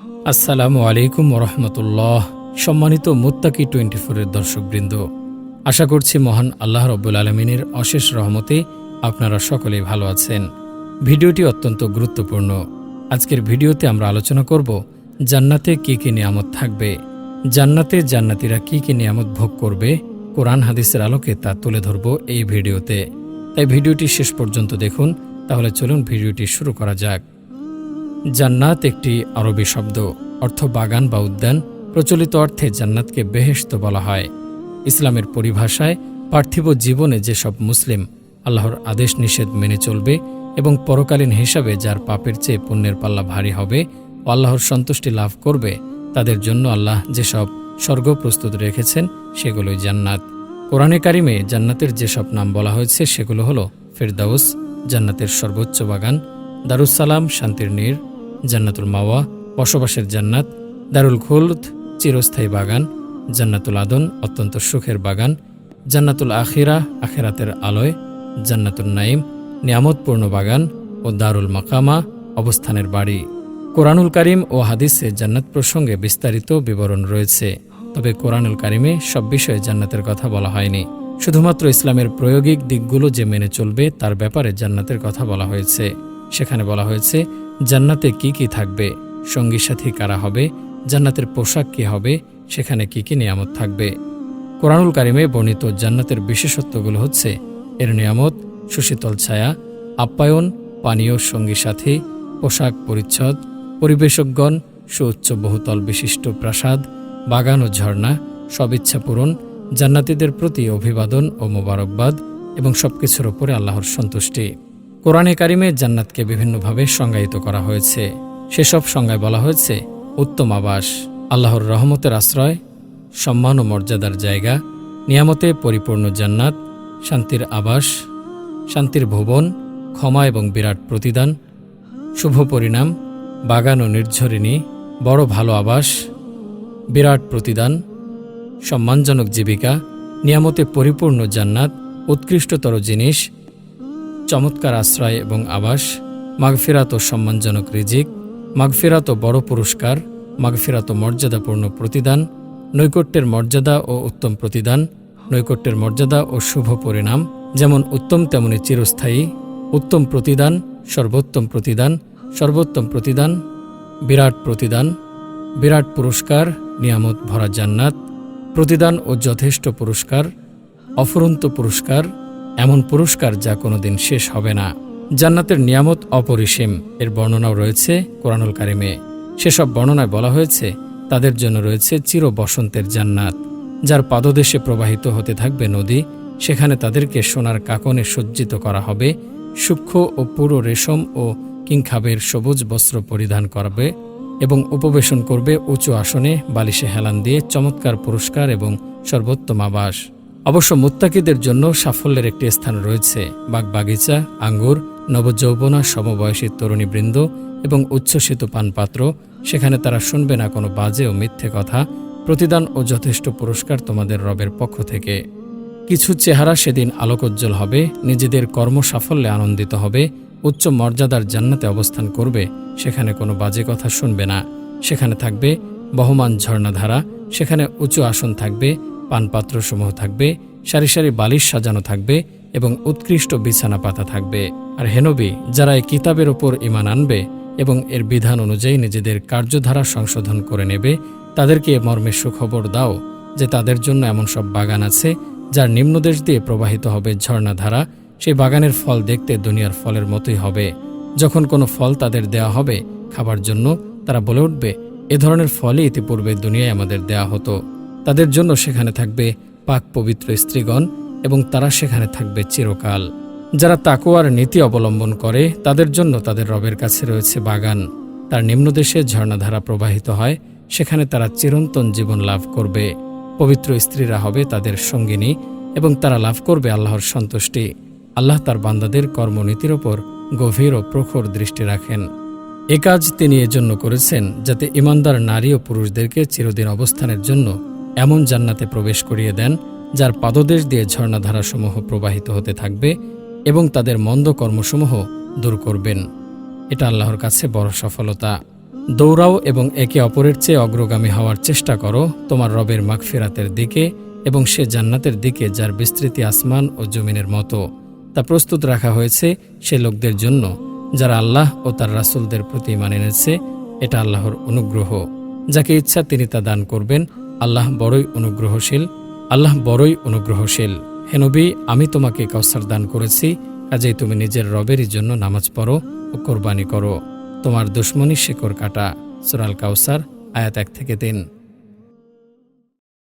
আসসালামু আলাইকুম ওরহমতুল্লাহ। সম্মানিত মুত্তাকি 24-এর দর্শকবৃন্দ, আশা করছি মহান আল্লাহ রব্বুল আলমিনের অশেষ রহমতে আপনারা সকলেই ভালো আছেন। ভিডিওটি অত্যন্ত গুরুত্বপূর্ণ। আজকের ভিডিওতে আমরা আলোচনা করব জান্নাতে কী কী নিয়ামত থাকবে, জান্নাতে জান্নাতীরা কী কী নিয়ামত ভোগ করবে। কোরআন হাদিসের আলোকে তা তুলে ধরব এই ভিডিওতে। তাই ভিডিওটি শেষ পর্যন্ত দেখুন। তাহলে চলুন ভিডিওটি শুরু করা যাক। জান্নাত একটি আরবি শব্দ, অর্থ বাগান বা উদ্যান। প্রচলিত অর্থে জান্নাতকে বেহেশত বলা হয়। ইসলামের পরিভাষায় পার্থিব জীবনে যেসব মুসলিম আল্লাহর আদেশ নিষেধ মেনে চলবে এবং পরকালীন হিসাবে যার পাপের চেয়ে পুণ্যের পাল্লা ভারী হবে ও আল্লাহর সন্তুষ্টি লাভ করবে, তাদের জন্য আল্লাহ যেসব স্বর্গ প্রস্তুত রেখেছেন সেগুলোই জান্নাত। কোরআনে কারিমে জান্নাতের যেসব নাম বলা হয়েছে সেগুলো হলো ফেরদাউস, জান্নাতের সর্বোচ্চ বাগান; দারুস-সালাম, শান্তির নীড়; জান্নাতুল মাওয়া, বসবাসের জান্নাত; দারুল খুলদ, চিরস্থায়ী বাগান; জান্নাতুল আদন, অত্যন্ত সুখের বাগান; জান্নাতুল আখিরা, আখেরাতের আলোয়; জান্নাতুল নাইম, নিয়ামতপূর্ণ বাগান; ও দারুল মাকামা, অবস্থানের বাড়ি। কোরআনুল কারিম ও হাদিসে জান্নাত প্রসঙ্গে বিস্তারিত বিবরণ রয়েছে, তবে কোরআনুল কারিমে সব বিষয়ে জান্নাতের কথা বলা হয়নি। শুধুমাত্র ইসলামের প্রায়োগিক দিকগুলো যে মেনে চলবে তার ব্যাপারে জান্নাতের কথা বলা হয়েছে। সেখানে বলা হয়েছে জান্নাতে কি কি থাকবে, সঙ্গী সাথী কারা হবে, জান্নাতের পোশাক কি হবে, সেখানে কি কি নিয়ামত থাকবে। কোরআনুল কারিমে বর্ণিত জান্নাতের বিশেষত্বগুলো হচ্ছে এর নিয়ামত, সুশীতল ছায়া, আপ্যায়ন, পানীয়, সঙ্গী সাথী, পোশাক পরিচ্ছদ, পরিবেশকগণ, সুউচ্চ বহুতল বিশিষ্ট প্রাসাদ, বাগান ও ঝর্ণা, সব ইচ্ছা পূরণ, জান্নাতীদের প্রতি অভিবাদন ও মোবারকবাদ এবং সবকিছুর ওপরে আল্লাহর সন্তুষ্টি। কোরআনে কারিমে জান্নাতকে বিভিন্নভাবে সংজ্ঞায়িত করা হয়েছে। সেসব সংজ্ঞায় বলা হয়েছে উত্তম আবাস, আল্লাহর রহমতের আশ্রয়, সম্মান ও মর্যাদার জায়গা, নিয়ামতে পরিপূর্ণ জান্নাত, শান্তির আবাস, শান্তির ভুবন, ক্ষমা এবং বিরাট প্রতিদান, শুভ পরিণাম, বাগান ও নির্ঝরিণী, বড় ভালো আবাস, বিরাট প্রতিদান, সম্মানজনক জীবিকা, নিয়ামতে পরিপূর্ণ জান্নাত, উৎকৃষ্টতর জিনিস, চমৎকার আশ্রয় এবং আবাস, মাগফিরাত ও সম্মানজনক রিজিক, মাগফিরাত ও বড় পুরস্কার, মাগফিরাত ও মর্যাদাপূর্ণ প্রতিদান, নৈকট্যের মর্যাদা ও উত্তম প্রতিদান, নৈকট্যের মর্যাদা ও শুভ পরিণাম, যেমন উত্তম তেমনি চিরস্থায়ী, উত্তম প্রতিদান, সর্বোত্তম প্রতিদান, সর্বোত্তম প্রতিদান, বিরাট প্রতিদান, বিরাট পুরস্কার, নিয়ামত ভরা জান্নাত, প্রতিদান ও যথেষ্ট পুরস্কার, অফুরন্ত পুরস্কার, এমন পুরস্কার যা কোনোদিন শেষ হবে না। জান্নাতের নিয়ামত অপরিসীম, এর বর্ণনাও রয়েছে কোরআনুল কারিমে। সেসব বর্ণনায় বলা হয়েছে তাদের জন্য রয়েছে চির বসন্তের জান্নাত, যার পাদদেশে প্রবাহিত হতে থাকবে নদী। সেখানে তাদেরকে সোনার কাকনে সজ্জিত করা হবে, সূক্ষ্ম ও পুরো রেশম ও কিংখাবের সবুজ বস্ত্র পরিধান করবে এবং উপবেশন করবে উঁচু আসনে, বালিশে হেলান দিয়ে, চমৎকার পুরস্কার এবং সর্বোত্তম আবাস। অবশ্য মুত্তাকিদের জন্য সাফল্যের একটি স্থান রয়েছে, বাগবাগিচা, আঙ্গুর, নবযৌবনা, সমবয়সী তরুণীবৃন্দ এবং উচ্ছ্বসিত পানপাত্র। সেখানে তারা শুনবে না কোনো বাজে ও মিথ্যে কথা। প্রতিদান ও যথেষ্ট পুরস্কার তোমাদের রবের পক্ষ থেকে। কিছু চেহারা সেদিন আলোকোজ্জ্বল হবে, নিজেদের কর্ম সাফল্যে আনন্দিত হবে, উচ্চ মর্যাদার জান্নাতে অবস্থান করবে। সেখানে কোনো বাজে কথা শুনবে না। সেখানে থাকবে বহমান ঝর্ণাধারা, সেখানে উঁচু আসন থাকবে, পানপাত্রসমূহ থাকবে, সারি সারি বালিশ সাজানো থাকবে এবং উৎকৃষ্ট বিছানা পাতা থাকবে। আর হে নবী, যারা এই কিতাবের ওপর ঈমান আনবে এবং এর বিধান অনুযায়ী নিজেদের কার্যধারা সংশোধন করে নেবে, তাদেরকে এ মর্মে সুখবর দাও যে তাদের জন্য এমন সব বাগান আছে যার নিম্নদেশ দিয়ে প্রবাহিত হবে ঝর্ণাধারা। সেই বাগানের ফল দেখতে দুনিয়ার ফলের মতোই হবে। যখন কোনো ফল তাদের দেয়া হবে খাবার জন্য, তারা বলে উঠবে, এ ধরনের ফলই ইতিপূর্বে দুনিয়ায় আমাদের দেয়া হতো। তাদের জন্য সেখানে থাকবে পাক পবিত্র স্ত্রীগণ এবং তারা সেখানে থাকবে চিরকাল। যারা তাকওয়ার নীতি অবলম্বন করে তাদের জন্য তাদের রবের কাছে রয়েছে বাগান, তার নিম্নদেশে ঝর্ণাধারা প্রবাহিত হয়। সেখানে তারা চিরন্তন জীবন লাভ করবে। পবিত্র স্ত্রীরা হবে তাদের সঙ্গিনী এবং তারা লাভ করবে আল্লাহর সন্তুষ্টি। আল্লাহ তার বান্দাদের কর্মনীতির ওপর গভীর ও প্রখর দৃষ্টি রাখেন। এ কাজ তিনি এজন্য করেছেন যাতে ঈমানদার নারী ও পুরুষদেরকে চিরদিন অবস্থানের জন্য এমন জান্নাতে প্রবেশ করিয়ে দেন যার পাদদেশ দিয়ে ঝর্ণাধারাসমূহ প্রবাহিত হতে থাকবে এবং তাদের মন্দ কর্মসমূহ দূর করবেন। এটা আল্লাহর কাছে বড় সফলতা। দৌড়াও এবং একে অপরের চেয়ে অগ্রগামী হওয়ার চেষ্টা করো তোমার রবের মাগফিরাতের দিকে এবং সে জান্নাতের দিকে যার বিস্তৃতি আসমান ও জমিনের মতো। তা প্রস্তুত রাখা হয়েছে সে লোকদের জন্য যারা আল্লাহ ও তার রাসূলদের প্রতি ঈমান এনেছে। এটা আল্লাহর অনুগ্রহ, যাকে ইচ্ছা তিনি তা দান করবেন। আল্লাহ বড়ই অনুগ্রহশীল। হে নবী, আমি তোমাকে কাউসার দান করেছি, কাজেই তুমি নিজের রবেরই জন্য নামাজ পড়ো ও কোরবানি করো। তোমার দুশমনি শিকড় কাটা। সূরা আল কাউসার, আয়াত 1 থেকে 3।